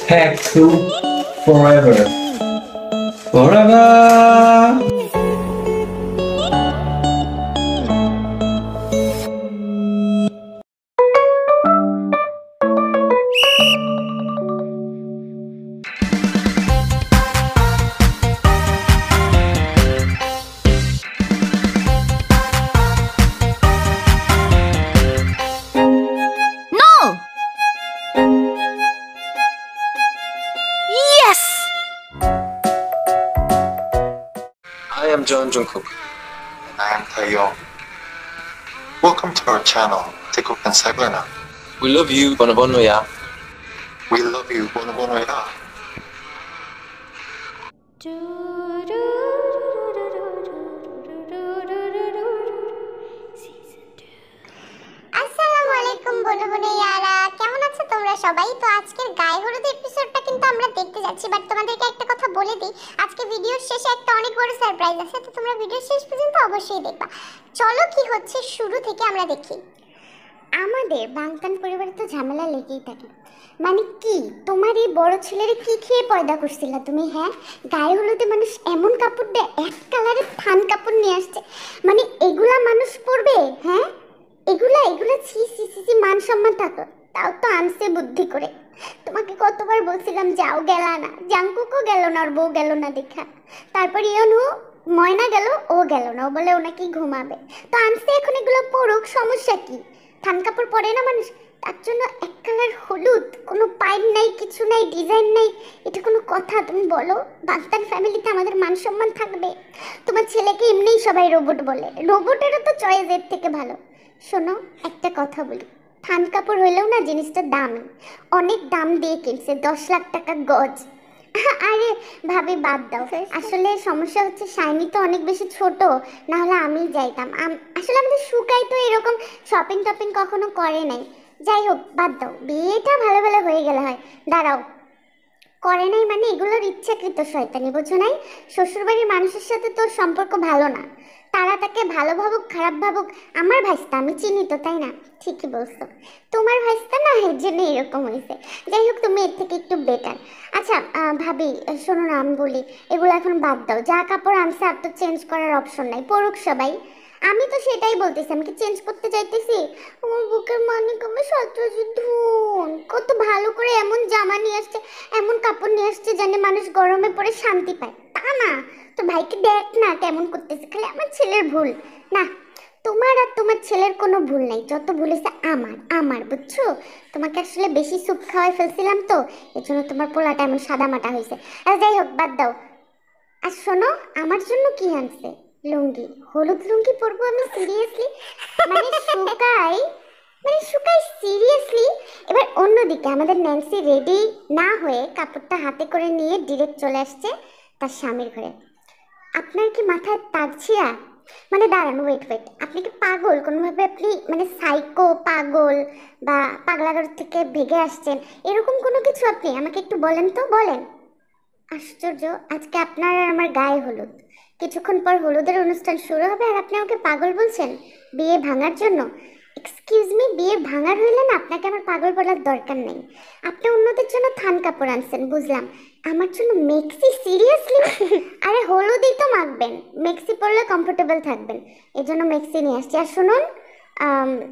Hack to forever. Forever. No! Yes! I am John Jungkook. And I am Taeyong. Welcome to our channel, Taekook and Saglana. We love you, Bonobonoya. We love you, Bono Bono Ya. আসসালামু আলাইকুম বন্ধুরা, কেমন আছো তোমরা সবাই? তো আজকের গায়ে হলুদ এপিসোডটা কিন্তু আমরা দেখতে যাচ্ছি, বাট তোমাদেরকে একটা কথা বলে দিই, আজকে ভিডিওর শেষে একটা অনেক বড় সারপ্রাইজ আছে, তো তোমরা ভিডিওর শেষ পর্যন্ত অবশ্যই দেখবা। চলো কি হচ্ছে শুরু থেকে আমরা দেখি। আমাদের বাংতান পরিবারে তো ঝামেলা লেগেই থাকে। মানে কি, তোমার এই বড় ছেলেরে কি খেয়ে পয়দা করছিলা তুমি? হ্যাঁ, গায়ে হলুদে মানুষ এমন কাপড় দেয়, এক কালারের থান কাপড় নিয়ে আসছে, মানে এগুলা মানুষ পরবে? হ্যাঁ, এগুলা ছি ছি ছি ছি, মান সম্মান থাকো, তাও তো আনছে বুদ্ধি করে। তোমাকে কতবার বলছিলাম যাও, গেলা না। জাঙ্কুকও গেল না, ওর বউ গেল না দেখা। তারপর ইয়নু ময়না গেল, ও গেল না, ও বলে ও নাকি ঘুমাবে। তো আনছে, এখন এগুলো পরুক, সমস্যা কি? থান কাপড় পরে না মানুষ, তার জন্য এক কালার হলুদ, কোনো পাইপ নাই, কিছু নাই, ডিজাইন নাই, এটা কোনো কথা? তুমি বলো, বাস্তান ফ্যামিলিতে আমাদের মান সম্মান থাকবে? তোমার ছেলেকে এমনিই সবাই রোবট বলে, রোবটেরও তো চয়েস এর থেকে ভালো। শোনো, একটা কথা বলি, থান কাপড় হইলেও না জিনিসটা দামি, অনেক দাম দিয়ে কিনছে, 10 লাখ টাকা গজ। আরে ভাবি বাদ দাও, আসলে সমস্যা হচ্ছে শাইনি তো অনেক বেশি ছোট, না হলে আমি যাইতাম। আসলে আমাদের সুকাই তো এরকম শপিং টপিং কখনো করে নাই। যাই হোক, বাদ দাও, বিয়েটা ভালো ভালো হয়ে গেলে হয়। দাঁড়াও, করে নাই মানে এগুলোর ইচ্ছাকৃত শয়তানি, বোঝো নাই? শ্বশুরবাড়ির মানুষের সাথে তোর সম্পর্ক ভালো না, তারা তাকে ভালো ভাবুক খারাপ ভাবুক, আমার ভাইস্তা, আমি চিনি তো, তাই না? ঠিকই বলছো, তোমার ভাইস্তা না, এর জন্য এরকম হয়েছে। যাই হোক, তুমি এর থেকে একটু বেটার। আচ্ছা ভাবি, শোনো না, আমি বলি, এগুলো এখন বাদ দাও, যা কাপড় আনছে আর তো চেঞ্জ করার অপশন নাই, পড়ুক সবাই। আমি তো সেটাই বলতেছি, আমি কি চেঞ্জ করতে চাইতেছি? আমার বুকের মানিক আমার সত্যজিৎ ধুন কত ভালো করে এমন জামা নিয়ে আসছে, এমন কাপড় নিয়ে আসছে জানে মানুষ গরমে পরে শান্তি পায়, তা না। তো ভাইকে দেখ না কেমন করতেছে, খালি আমার ছেলের ভুল না। তোমার আর তোমার ছেলের কোনো ভুল নাই, যত ভুল হয়েছে আমার আমার, বুঝছো? তোমাকে আসলে বেশি স্যুপ খাওয়াই ফেলছিলাম তো, এর জন্য তোমার পোলাটা এমন সাদা মাটা হয়েছে। আর যাই হোক, বাদ দাও। আর শোনো, আমার জন্য কি আনছে? লুঙ্গি, হলুদ লুঙ্গি পরবো আমি, সিরিয়াসলি? মানে শুকাই, সিরিয়াসলি? এবার অন্যদিকে আমাদের ন্যান্সি রেডি না হয়ে কাপড়টা হাতে করে নিয়ে ডিরেক্ট চলে আসছে তার স্বামীর ঘরে। আপনার কি মাথায় তারছিয়া? মানে দাঁড়ান, ওয়েট, আপনি কি পাগল কোনোভাবে? আপনি মানে সাইকো, পাগল বা পাগলাগার থেকে ভেগে আসছেন, এরকম কোনো কিছু আপনি আমাকে একটু বলেন তো, বলেন। আশ্চর্য, আজকে আপনার আর আমার গায়ে হলুদ, কিছুক্ষণ পর হলুদের অনুষ্ঠান শুরু হবে, আর আপনি আমাকে পাগল বলছেন বিয়ে ভাঙার জন্য? এক্সকিউজ মি, বিয়ে ভাঙার হইলে না আপনাকে আমার পাগল বলার দরকার নেই। আপনি অন্যদের জন্য থান কাপড় আনছেন বুঝলাম, আমার জন্য মেক্সি? সিরিয়াসলি? আরে হলুদই তো মাখবেন, মেক্সি পরলে কমফোর্টেবল থাকবেন, এই জন্য মেক্সি নিয়ে আসছি। আর শুনুন,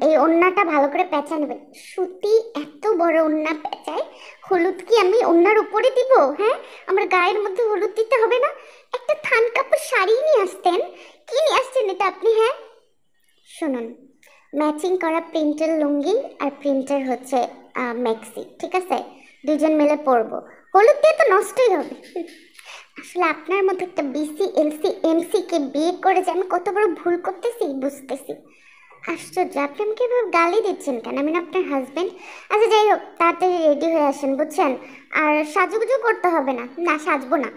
এই ওড়নাটা ভালো করে পেঁচা নেবেন, সুতি এত বড় ওড়না পেঁচায়, হলুদ কি আমি ওড়নার উপরে দিব? হ্যাঁ, আমার গায়ের মধ্যে হলুদ দিতে হবে না? একটা থান কাপড় শাড়ি নিয়ে আসতেন, কি নিয়ে আসছেন এটা আপনি? হ্যাঁ শুনুন, ম্যাচিং করা প্রিন্টের লুঙ্গি আর প্রিন্টের হচ্ছে মেক্সি, ঠিক আছে? দুজন মিলে পরবো, হলুদ দিয়ে তো নষ্টই হবে। আসলে আপনার মতো একটা বিসি এলসি এমসি কে বিয়ে করে যে আমি কত বড় ভুল করতেছি বুঝতেছি। আশ্চর্য, আপনি আমাকে এভাবে গালি দিচ্ছেন কেন? আমি না আপনার হাজবেন্ড। আচ্ছা যাই হোক, তাড়াতাড়ি রেডি হয়ে আসেন বুঝছেন, আর সাজুগুজু করতে হবে না। না সাজবো না,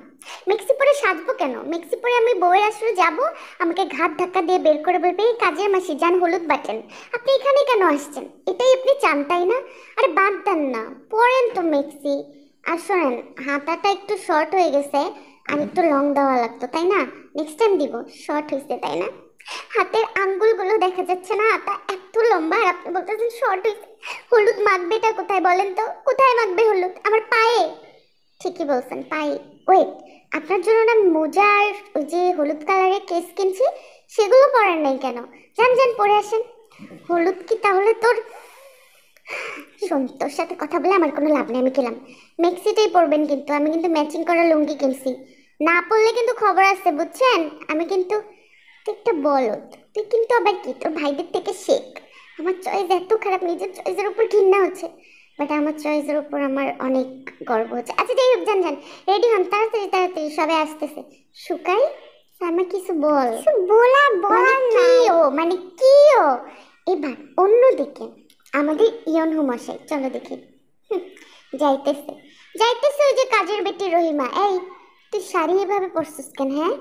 মেক্সি পরে সাজবো কেন? মেক্সি পরে আমি বউয়ের আসলে যাব, আমাকে ঘাট ধাক্কা দিয়ে বের করে বলবে এই কাজের মাসি যান হলুদ বাটেন। আপনি এখানে কেন আসছেন? এটাই আপনি চান তাই না? আরে বাদ দেন না, পরেন তো মেক্সি। আর শোনেন, হাতাটা একটু শর্ট হয়ে গেছে, আর একটু লং দেওয়া লাগতো তাই না? নেক্সট টাইম দিব, শর্ট হয়েছে তাই না? হাতের আঙ্গুলগুলো দেখা যাচ্ছে না, হাতা এত লম্বা, আর আপনি বলতেছেন শর্ট হয়েছে। হলুদ মাখবেটা কোথায় বলেন তো? কোথায় মাখবে হলুদ? আমার পায়ে? ঠিকই বলছেন। তাই ওয়েট, আপনার জন্য না মোজা আর ওই যে হলুদ কালারের কেস কিনছি, সেগুলো পরার নাই কেন? যান যান পরে আসেন। হলুদ কি তাহলে তোর? শোন, তোর সাথে কথা বলে আমার কোনো লাভ নেই, আমি গেলাম। মেক্সিটাই পরবেন কিন্তু, আমি কিন্তু ম্যাচিং করা লুঙ্গি কিনছি, না পরলে কিন্তু খবর আছে বুঝছেন। আমি কিন্তু, তুই একটা বলদ, তুই কিন্তু আবার কি তোর ভাইদের থেকে শেখ। আমার চয়েস এত খারাপ, নিজের চয়েসের উপর ঘৃণা হচ্ছে, বাট আমার চয়েসের উপর আমার অনেক গর্ব হচ্ছে। আচ্ছা যাই হোক, যান যান, রেডি হন, তাড়াতাড়ি তাড়াতাড়ি, সবাই আসতেছে। শুকাই আমার কিছু বল, বলার নাই ও, মানে কি ও। এবার অন্যদিকে আমাদের ইয়নহু মশাই, চলো দেখি। যাইতেছে যাইতেছে ওই যে কাজের বেটি রহিমা। এই তুই শাড়ি এভাবে পরছিস কেন? হ্যাঁ,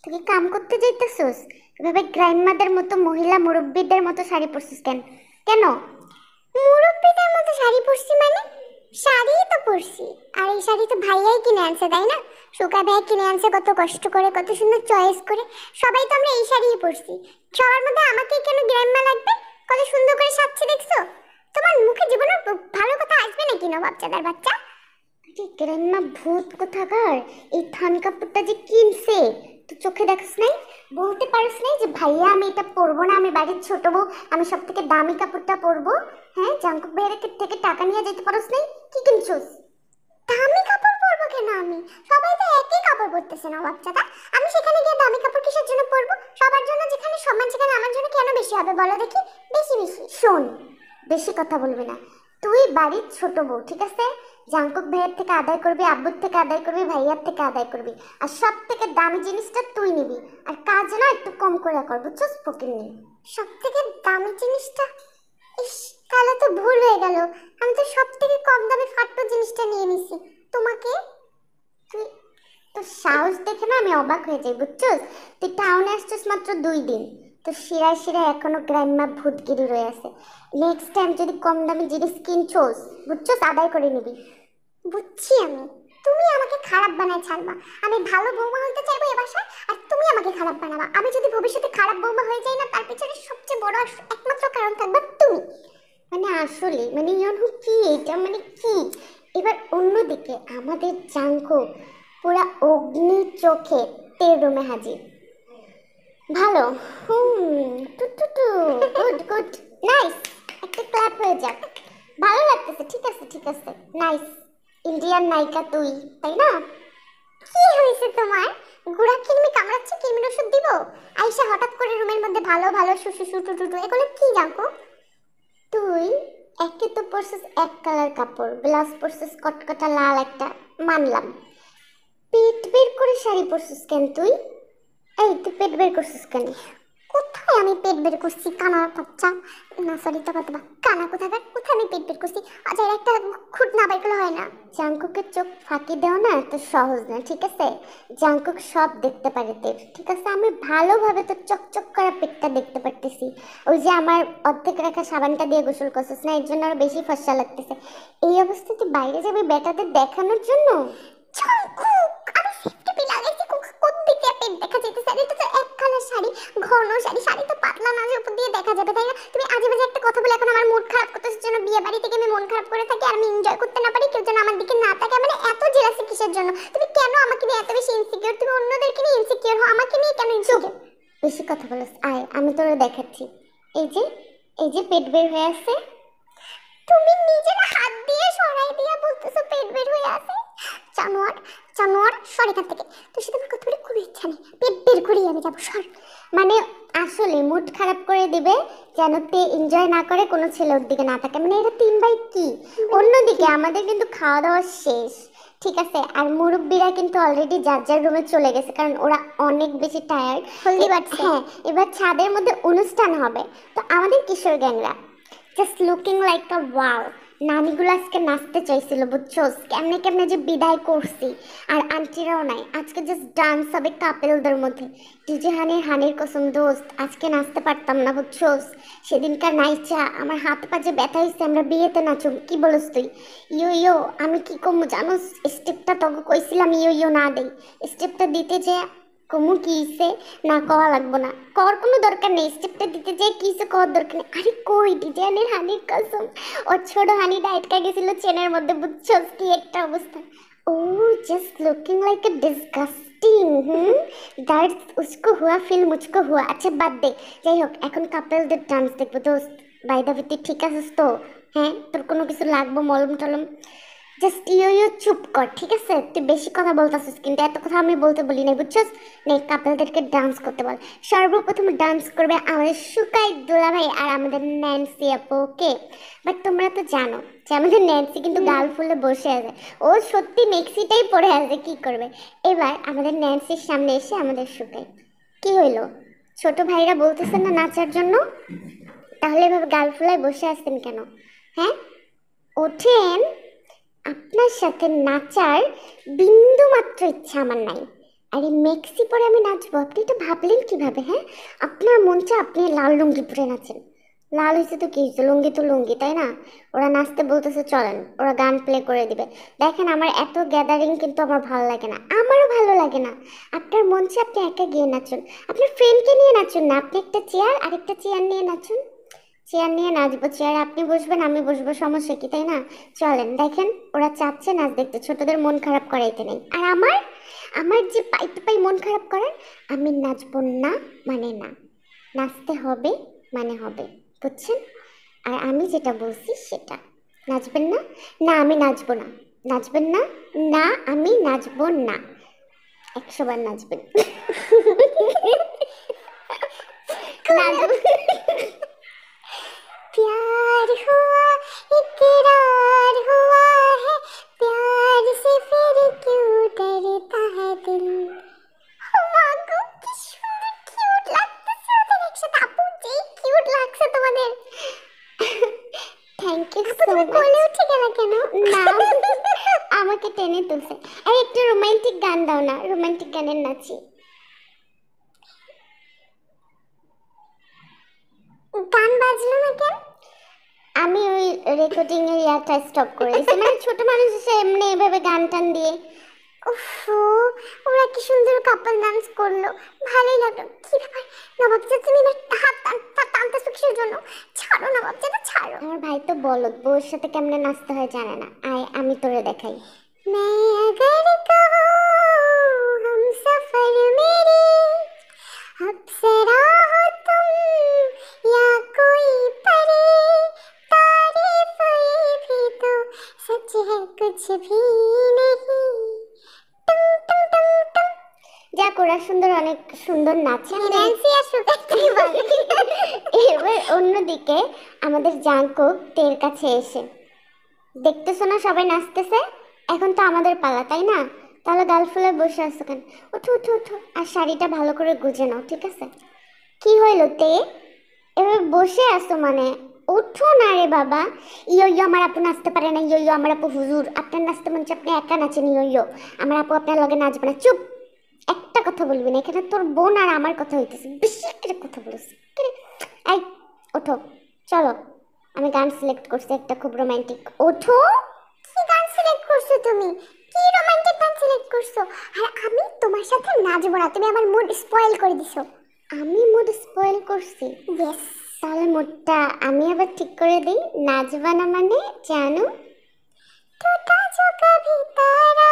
তুই কাম করতে যাইতেছিস? এভাবে গ্রাইমাদের মতো, মহিলা মুরব্বীদের মতো শাড়ি পরছিস কেন? কেন মুরব্বীদের মতো শাড়ি পরছি মানে? শাড়ি তো পরছি, আর এই শাড়ি তো ভাইয়াই কিনে আনছে তাই না? সুকা ভাই কিনে আনছে কত কষ্ট করে, কত সুন্দর চয়েস করে। সবাই তো আমরা এই শাড়িই পরছি, সবার মধ্যে আমাকেই কেন গ্রাইমা লাগবে? কত সুন্দর করে সাজছে দেখছো? তোমার মুখে জীবনে ভালো কথা আসবে নাকি নবাবজাদার বাচ্চা? গ্রাইমা ভূত কোথাকার, এই থান কাপড়টা যে কিনছে তুই চোখে দেখছ নাই? বলতে পারিস নাই যে ভাইয়া আমি এটা পরবো না, আমি বাড়ির ছোট বউ, আমি সব থেকে দামি কাপড়টা পরবো? হ্যাঁ, জাঙ্কুক ভাইয়ের থেকে টাকা নিয়ে যেতে পারিস নাই? কি কিনছিস? দামি কাপড় পরবো কেন আমি? সবাই তো একই কাপড় পরতেছে না বাচ্চাটা, আমি সেখানে গিয়ে দামি কাপড় কিসের জন্য পরবো? সবার জন্য যেখানে সম্মান সেখানে আমার জন্য কেন বেশি হবে বলো দেখি? বেশি বেশি শোন, বেশি কথা বলবি না। তুই বাড়ির ছোট বউ, ঠিক আছে? জাঙ্কুক ভাইয়ের থেকে আদায় করবি, আব্বুর থেকে আদায় করবি, ভাইয়ার থেকে আদায় করবি, আর সব থেকে দামি জিনিসটা তুই নিবি। আর কাজ না একটু কম করে কর, বুঝছিস? ফকিন্নি। সব থেকে দামি জিনিসটা? ইস, তাহলে তো ভুল হয়ে গেল, আমি তো সব থেকে কম দামে ফাট্টো জিনিসটা নিয়ে নিছি। তোমাকে তুই, তোর সাহস দেখে না আমি অবাক হয়ে যাই, বুঝছিস? তুই টাউনে আসছিস মাত্র 2 দিন, তো শিরায় শিরায় এখনো গ্রাম্যা ভূতগিরি রয়ে আছে। নেক্সট টাইম যদি কম দামি জিনিস কিনছোস, বুঝছোস, আদায় করে নিবি। বুঝছি আমি, তুমি আমাকে খারাপ বানায় ছাড়বা। আমি ভালো বৌমা হইতে চাইবো এ বাসায়, আর তুমি আমাকে খারাপ বানাবা। আমি যদি ভবিষ্যতে খারাপ বৌমা হয়ে যাই না, তার পিছনে সবচেয়ে বড় একমাত্র কারণ থাকবে তুমি। মানে আসলে মানে ইয়নহু কি এটা, মানে কি? এবার অন্যদিকে আমাদের জাঙ্কুক পুরা অগ্নি চোখে তের রুমে হাজির। ভালো, টু টু টু, গুড গুড, নাইস, একটা ক্ল্যাপ হয়ে যাক। ভালো লাগতেছে, ঠিক আছে ঠিক আছে, নাইস। ইন্ডিয়ান নায়িকা তুই, তাই না? কি হয়েছে তোমার? গুড়া কিরমি কামড়াচ্ছে, কিরমির ওষুধ দিব? আইসা হঠাৎ করে রুমের মধ্যে ভালো ভালো শুশু শুটু টুটু, এগুলো কি জাঙ্কু? তুই একে তো পরছিস এক কালার কাপড়, ব্লাউজ পরছিস কটকটা লাল একটা, মানলাম। পেট বের করে শাড়ি পরছিস কেন তুই? এই তুই পেট বের করছিস কেন? কোথায় আমি পেট বের করছি? কানা বাচ্চা, না সরি তো কথা, কানা কোথাকার, কোথায় আমি পেট বের করছি? আচ্ছা একটা খুঁট না বের করলে হয় না? জাঙ্কুকের চোখ ফাঁকি দেও না, এত সহজ না, ঠিক আছে? জাঙ্কুক সব দেখতে পারে তোর, ঠিক আছে? আমি ভালোভাবে তোর চকচক করা পেটটা দেখতে পারতেছি। ওই যে আমার অর্ধেক রাখা সাবানটা দিয়ে গোসল করছিস না, এর জন্য আরো বেশি ফর্সা লাগতেছে। এই অবস্থায় তুই বাইরে যাবি বেটাদের দেখানোর জন্য? জাঙ্কুক, আমি সেফটি পিন লাগাইছি, কোন দিকে পেট দেখা যাইতেছে? আর এটা তো এক কালার শাড়ি, ঘন শাড়ি, শাড়ি তো পাতলা না যে উপর দিয়ে দেখা যাবে, তাই না? তুমি আজে বাজে একটা কথা বলে এখন আমার মুড খারাপ করতেছ, জন্য বিয়ে বাড়ি থেকে আমি মন খারাপ করে থাকি আর আমি এনজয় করতে না পারি, কেউ যেন আমার দিকে না তাকায়, মানে এত জেলাসি কিসের জন্য? তুমি কেন আমাকে নিয়ে এত বেশি ইনসিকিউর? তুমি অন্যদেরকে নিয়ে ইনসিকিউর হও, আমাকে নিয়ে কেন ইনসিকিউর? বেশি কথা বলছ, আয় আমি তোরে দেখাচ্ছি। এই যে, এই যে পেট বের হয়ে আছে, তুমি নিজের হাত দিয়ে সরাই দিয়ে বলতেছো পেট বের হয়ে আছে। জানোয়ার, জানোয়ার, সর এখান থেকে, তোর সাথে আমার কথা বলে কোনো ইচ্ছা নেই, পেট বের করেই আমি যাবো, সর। মানে আসলে মুড খারাপ করে দিবে যেন তে এনজয় না করে, কোনো ছেলে ওর দিকে না থাকে, মানে এটা 3 বাই কি? অন্যদিকে আমাদের কিন্তু খাওয়া দাওয়া শেষ, ঠিক আছে? আর মুরব্বীরা কিন্তু অলরেডি যার যার রুমে চলে গেছে, কারণ ওরা অনেক বেশি টায়ার্ড। হ্যাঁ, এবার ছাদের মধ্যে অনুষ্ঠান হবে, তো আমাদের কিশোর গ্যাংরা just looking like a wow. নানিগুলো আজকে নাচতে চাইছিল, বুঝছোস? কেমনে কেমনে যে বিদায় করছি, আর আন্টিরাও নাই, আজকে জাস্ট ডান্স হবে কাপেলদের মধ্যে। ডিজে হানির কসম দোস্ত, আজকে নাচতে পারতাম না, বুঝছোস? সেদিনকার নাইচা আমার হাত পা যে ব্যথা হয়েছে, আমরা বিয়েতে নাচুম, কি বলস তুই? ইয়ো ইয়ো, আমি কি কমু জানোস? স্টেপটা তোকে কইছিলাম ইয়ো ইয়ো না দেই, স্টেপটা দিতে যে কমু কি হইছে না কওয়া লাগবো না, কর কোনো দরকার নেই, স্টেপটা দিতে যাই কি হইছে কওয়ার দরকার নেই। আরে কই ডিজাইনের হানির কসম, ওর ছোট হানিটা আটকা গেছিল চেনের মধ্যে, বুঝছস কি একটা অবস্থা। ও just looking like a disgusting. That's উসকো হুয়া ফিল মুঝকো হুয়া। আচ্ছা বাদ দে, যাই হোক এখন কাপলদের ডান্স দেখবো। দোস্ত বাই দ্য ওয়ে তুই ঠিক আছিস তো? হ্যাঁ, তোর কোনো কিছু লাগবো মলম টলম? জাস্ট ইয়ো চুপ কর, ঠিক আছে? তুই বেশি কথা বলতেছিস, কিন্তু এত কথা আমি বলতে বলি নাই, বুঝছস? নে কাপলদেরকে ডান্স করতে বল। সর্বপ্রথম ডান্স করবে আমাদের সুকাই দুলাভাই আর আমাদের ন্যান্সি আপু, ওকে? বাট তোমরা তো জানো যে আমাদের ন্যান্সি কিন্তু গাল ফুলে বসে আছে, ও সত্যি মেক্সিটাই পরে আছে, কি করবে? এবার আমাদের ন্যান্সির সামনে এসে আমাদের সুকাই, কি হইলো? ছোট ভাইরা বলতেছেন না নাচার জন্য, তাহলে এভাবে গাল ফুলায় বসে আসতেন কেন? হ্যাঁ, ওঠেন, আপনার সাথে নাচার বিন্দু মাত্র ইচ্ছা আমার নাই। আরে মেক্সি পরে আমি নাচবো, আপনি এটা ভাবলেন কিভাবে? হ্যাঁ, আপনার মন চায় আপনি লাল লুঙ্গি পরে নাচেন। লাল হয়েছে তো কি হয়েছে, লুঙ্গি তো লুঙ্গি, তাই না? ওরা নাচতে বলতেছে চলেন, ওরা গান প্লে করে দিবে। দেখেন আমার এত গ্যাদারিং কিন্তু আমার ভালো লাগে না, আমারও ভালো লাগে না। আপনার মন চায় আপনি একা গিয়ে নাচুন, আপনার ফ্রেন্ডকে নিয়ে নাচুন না, আপনি একটা চেয়ার আরেকটা চেয়ার নিয়ে নাচুন। চেয়ার নিয়ে নাচবো, চেয়ারে আপনি বসবেন আমি বসবো, সমস্যা কি, তাই না? চলেন, দেখেন ওরা চাচ্ছে নাচ দেখতে, ছোটদের মন খারাপ করাইতে নেই। আর আমার আমার যে পাই টু পাই মন খারাপ করেন, আমি নাচবো না মানে না, নাচতে হবে মানে হবে, বুঝছেন? আর আমি যেটা বলছি সেটা, নাচবেন না? না আমি নাচবো না। নাচবেন না? না আমি নাচবো না। 100 বার নাচবেন। प्यार हुआ इकरार हुआ है, प्यार से फिर क्यों डरता है दिल। মাগো কি সুন্দর কিউট লাগতেছে ওদের একসাথে। আপু যে কিউট লাগছে তোমাদের, থ্যাংক ইউ সো মাচ। কোলে উঠে গেল কেন? না আমাকে টেনে তুলছে। আর একটু রোমান্টিক গান দাও না, রোমান্টিক গানের নাচি। গান বাজলো না কেন? আমি ওই রেকর্ডিং এর ইয়াটা স্টপ করে দিয়েছি, মানে ছোট মানুষ এসে এমনি এভাবে গান টান দিয়ে। উফ, ওরা কি সুন্দর কাপল ডান্স করলো, ভালোই লাগলো। কি ব্যাপার নবাবজা, তুমি হাত টানতেছো কিসের জন্য? ছাড়ো নবাবজা, ছাড়ো। আমার ভাই তো বলদ, বউর সাথে কেমনে নাচতে হয় জানে না। আয় আমি তোরে দেখাই। मैं अगर कहूँ हम सफर मेरे अप्सरा हो तुम या कोई परे, तारीफ ये भी तो सच है कुछ भी नहीं। टुम टुम टुम टुम। যাক ওরা সুন্দর, অনেক সুন্দর নাচে। এবার অন্যদিকে আমাদের জাঙ্কুক তের কাছে এসে, দেখতেছো না সবাই নাচতেছে, এখন তো আমাদের পালা, তাই না? তাহলে গাল ফুলে বসে আসছো কেন? ওঠো ওঠো ওঠো, আর শাড়িটা ভালো করে গুজে নাও, ঠিক আছে? কি হইলো তে, এবার বসে আসো মানে? ওঠো না রে বাবা। ইয়ো ইয়ো আমার আপু নাচতে পারে না, ইয়ো ইয়ো আমার আপু হুজুর, আপনার নাচতে মন চায় আপনি একা নাচেন, ইয়ো ইয়ো আমার আপু আপনার লগে নাচবে না। চুপ, একটা কথা বলবি না, এখানে তোর বোন আর আমার কথা হইতেছে, বেশি একটা কথা বলেছে। এই ওঠো, চলো, আমি গান সিলেক্ট করছি একটা খুব রোমান্টিক। ওঠো। কি গান সিলেক্ট করছো তুমি? কি রোমান্টিক গান সিলেক্ট করছো? আর আমি তোমার সাথে নাচবো না, তুমি আমার মুড স্পয়েল করে দিছো। আমি মুড স্পয়েল করছি? ইয়েস। তাহলে মুডটা আমি আবার ঠিক করে দিই। নাচবা না মানে জানো? टूटा जो कभी तारा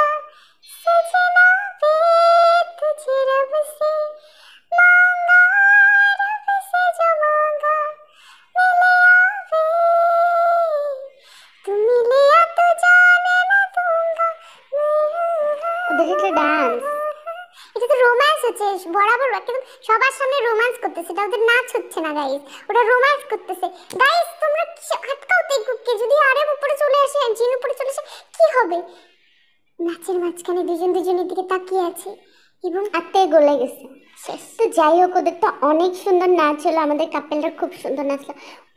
सजना वे तुझे रब से मांगा, रब से जो मांगा मिले आवे, तू मिलिया तो जाने ना दूंगा। ওদের একটা ডান্স, এটা তো রোম্যান্স হচ্ছে বরাবর, একদম সবার সামনে রোম্যান্স করতেছে, এটা ওদের নাচ হচ্ছে না গাইস, ওটা রোম্যান্স করতেছে। গাইস তোমরা আটকাও তেগুকে, যদি আরে উপরে চলে আসে, জিন উপরে চলে আসে কি হবে? নাচের মাঝখানে দুজন দুজনের দিকে তাকিয়ে আছে এবং আত্মে গলে গেছে। তো যাই হোক, ওদের তো অনেক সুন্দর নাচ হলো, আমাদের কাপেলরা খুব সুন্দর নাচলো।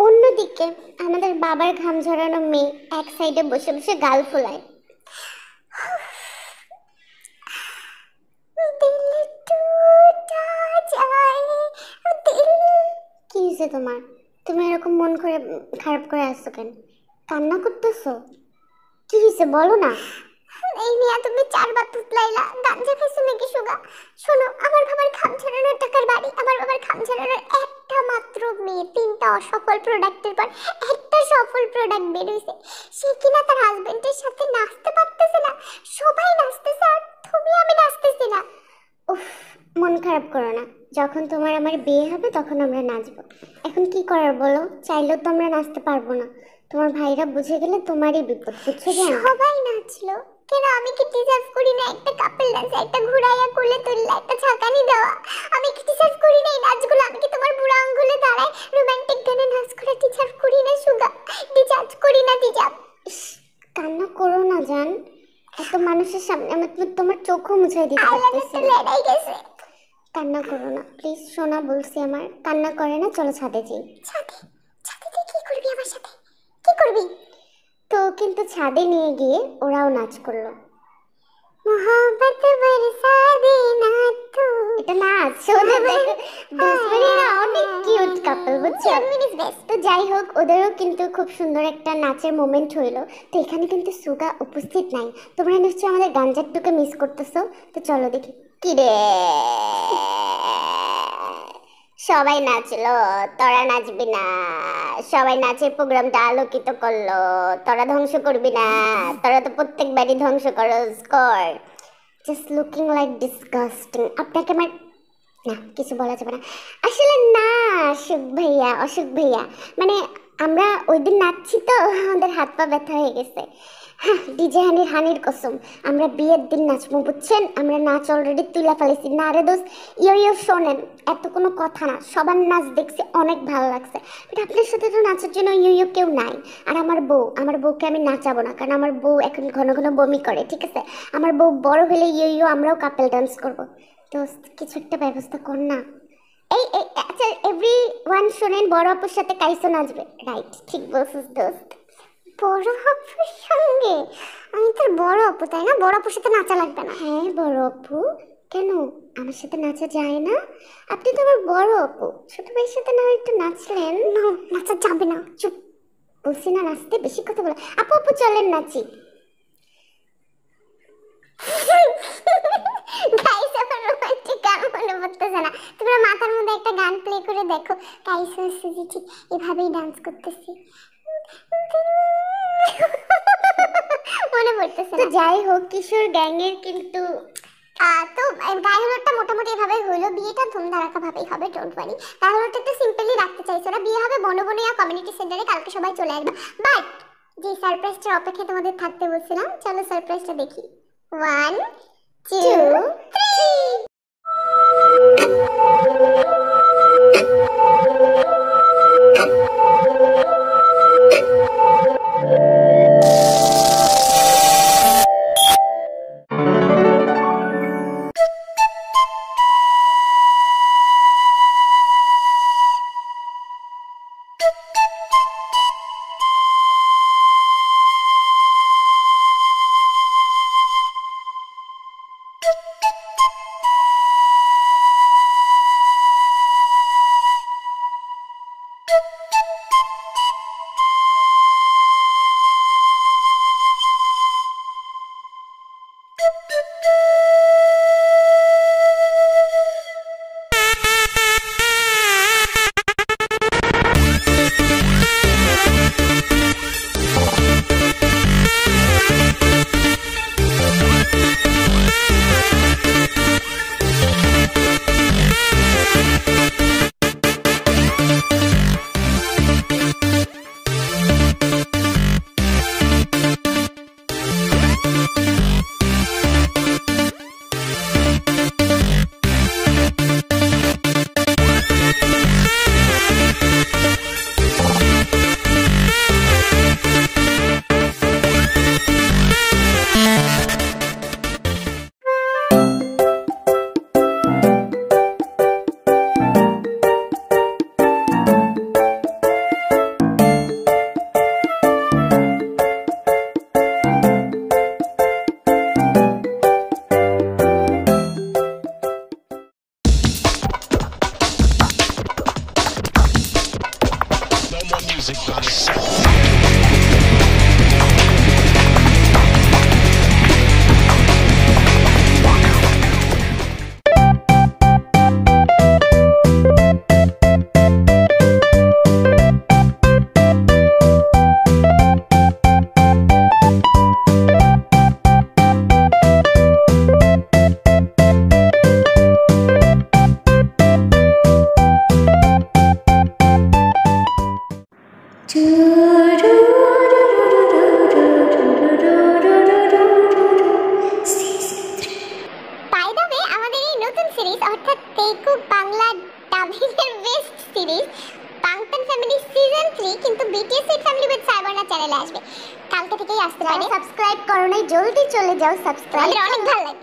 অন্যদিকে আমাদের বাবার ঘাম ঝরানো মেয়ে এক সাইডে বসে বসে গাল ফোলায়। কি হয়েছে তোমার? তুমি এরকম মন করে খারাপ করে আসছো কেন? কান্না করতেছো? কি হয়েছে বলো না। এই নিয়ে নিয়ে তুমি 4 বার তুতলাইলা, গাঞ্জা খাইছো নাকি সুগা? শোনো, আমার বাবার খাম ঝরানোর টাকার বাড়ি, আমার বাবার খাম ঝরানোর একটা মাত্র মেয়ে, 3টা অসফল প্রোডাক্টের পর একটা সফল প্রোডাক্ট বের হইছে। সে কিনা তার হাজবেন্ডের সাথে নাচতে পারতেছে না, সবাই নাচতেছে আর আমি নাচতেছি না। উফ, মন খারাপ করো না, যখন তোমার আমার বিয়ে হবে তখন আমরা নাচবো। এখন কি করার বলো, চাইলেও তো আমরা নাচতে পারবো না। তোমার ভাইরা বুঝে গেলে তোমারই বিপদ, বুঝছো? সবাই নাচলো, কেন আমি কি ডিজার্ভ করি না একটা কাপল ডান্স, একটা ঘুরাইয়া কোলে তুললা, একটা ঝাঁকানি দেওয়া? আমি কি ডিজার্ভ করি না এই নাচগুলো? আমি কি তোমার বুড়া আঙ্গুলে দাঁড়ায় রোমান্টিক গানে নাচ করে ডিজার্ভ করি না সুগা? ডিজার্ভ করি না, ডিজার্ভ। কান্না করো না জান, এত মানুষের সামনে আমি তোমার চোখও মুছাই দিতে পারতেছি না। কান্না করো না প্লিজ, সোনা বলছি আমার, কান্না করে না। চলো ছাদে যাই। ছাদে? ছাদে কি করবি আমার সাথে? কি করবি? তো কিন্তু ছাদে নিয়ে গিয়ে ওরাও নাচ করলো। মোহাম্মত বরসা দে না তু, এটা নাচ। সোনা দেখো, দুজনেরা অনেক কিউট কাপল, বুঝছো? তো যাই হোক, ওদেরও কিন্তু খুব সুন্দর একটা নাচের মোমেন্ট হইলো। তো এখানে কিন্তু সুগা উপস্থিত নাই। তোমরা নিশ্চয়ই আমাদের গাঞ্জার টুকে মিস করতেছো। তো চলো দেখি। কি রে, সবাই নাচলো, তোরা নাচবি না? সবাই নাচের প্রোগ্রামটা আলোকিত করলো, তোরা ধ্বংস করবি না? তোরা তো প্রত্যেকবারই ধ্বংস করস, কর। Just looking like disgusting. আপনাকে আমার না কিছু বলা যাবে না আসলে। না অশোক ভাইয়া, মানে আমরা ওই দিন নাচছি তো আমাদের হাত পা ব্যথা হয়ে গেছে। হ্যাঁ, ডিজে হানির কসম, আমরা বিয়ের দিন নাচবো, বুঝছেন? আমরা নাচ অলরেডি তুলে ফেলেছি। না রে দোস্ত, ইয়ো শোনেন, এত কোনো কথা না, সবার নাচ দেখছি, অনেক ভালো লাগছে। বাট আপনার সাথে তো নাচের জন্য ইয়ো কেউ নাই। আর আমার বউকে আমি নাচাবো না, কারণ আমার বউ এখন ঘন ঘন বমি করে, ঠিক আছে? আমার বউ বড় হলে ইয়ো আমরাও কাপল ডান্স করবো। দোস্ত কিছু একটা ব্যবস্থা কর না। এই আচ্ছা, এভরিওয়ান শোনেন, বড় আপুর সাথে কাইসো নাচবে। রাইট, ঠিক বলছিস দোস্ত। বড় আপুর সঙ্গে? আমি তোর বড় আপু, তাই না? বড় আপুর সাথে নাচা লাগবে না? হ্যাঁ বড় আপু। কেন আমার সাথে নাচা যায় না? আপনি তো আমার বড় আপু, ছোট ভাইয়ের সাথে না একটু নাচলেন। না, নাচা যাবে না। চুপ বলছি না, নাচতে বেশি কথা বলে। আপু চলেন নাচি। গাইস, আমার রোমান্টিক গান মনে পড়তেছে না। তোমরা মাথার মধ্যে একটা গান প্লে করে দেখো। গাইস সুজি ঠিক এভাবেই ডান্স করতেছি, মনে পড়তেছে না। যাই হোক, কিশোর গ্যাংয়ের কিন্তু তো গায়ে হলুদটা মোটামুটি এভাবে হলো। বিয়েটা ধুমধারাকা ভাবেই হবে, ডোন্ট ওয়ারি। গায়ে হলুদটা একটু সিম্পলি রাখতে চাইছো না। বিয়ে হবে বনবনিয়া কমিউনিটি সেন্টারে, কালকে সবাই চলে আসবে। বাট যে সারপ্রাইজটার অপেক্ষায় তোমাদের থাকতে বলছিলাম, চলো সারপ্রাইজটা দেখি। 1 2 3 কিন্তু BTS Sweet Family with সাইবারনা চ্যানেলে আসবে। কালকে থেকেই আসতে পারে। সাবস্ক্রাইব করো নাই, জলদি চলে যাও সাবস্ক্রাইব। অনেক ভালো লাগবে।